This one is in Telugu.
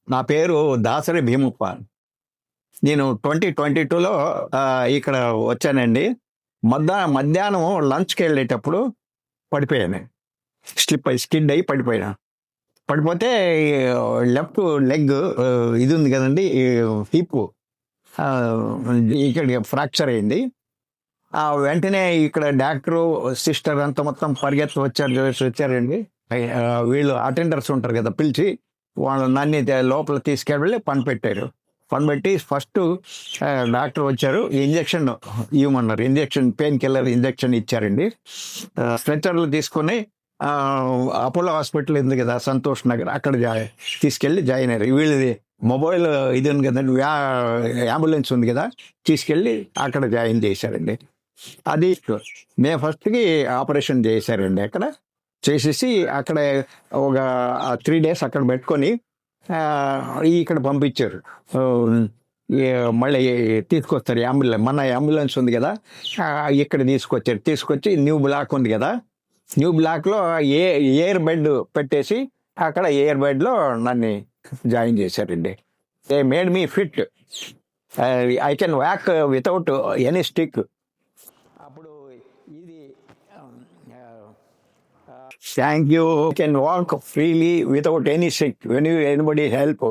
నా పేరు దాసరి భీమప్ప. నేను 2022లో ఇక్కడ వచ్చానండి. మధ్యాహ్నం లంచ్‌కెళ్ళేటప్పుడు పడిపోయాను. స్కిడ్ అయ్యి పడిపోయాను. పడిపోతే లెఫ్ట్ లెగ్ ఇది ఉంది కదండీ! హిప్ ఇక్కడ ఫ్రాక్చర్ అయింది. వెంటనే ఇక్కడ డాక్టరు, సిస్టర్ అంతా మొత్తం పరిగెత్తి వచ్చారండి. వీళ్ళు అటెండర్స్ ఉంటారు కదా! పిలిచి వాళ్ళు నన్ను లోపల తీసుకెళ్ళి పనిపెట్టారు. పనిపెట్టి ఫస్ట్ డాక్టర్ వచ్చారు. ఇంజెక్షన్ ఇవ్వమన్నారు. పెయిన్ కిల్లర్ ఇంజెక్షన్ ఇచ్చారండి. స్ట్రెచర్లు తీసుకొని అపోలో హాస్పిటల్ ఉంది కదా, సంతోష్ నగర్, అక్కడ తీసుకెళ్ళి జాయిన్ అయ్యారు. వీళ్ళది మొబైల్ ఇది ఉంది కదండి, అంబులెన్స్ ఉంది కదా, తీసుకెళ్ళి అక్కడ జాయిన్ చేశారండి. అది మే ఫస్ట్కి ఆపరేషన్ చేశారండి. అక్కడ చేసేసి అక్కడ ఒక 3 days అక్కడ పెట్టుకొని ఇక్కడ పంపించారు. మళ్ళీ తీసుకొస్తారు మన అంబులెన్స్ ఉంది కదా, ఇక్కడ తీసుకొచ్చి న్యూ బ్లాక్ ఉంది కదా, న్యూ బ్లాక్లో ఎయిర్ బెడ్ పెట్టేసి అక్కడ ఎయిర్ బెడ్లో నన్ను జాయిన్ చేశారండి. They made me fit. I can walk without any stick. అప్పుడు ఇది thank you. Can walk freely without any stick when you anybody help.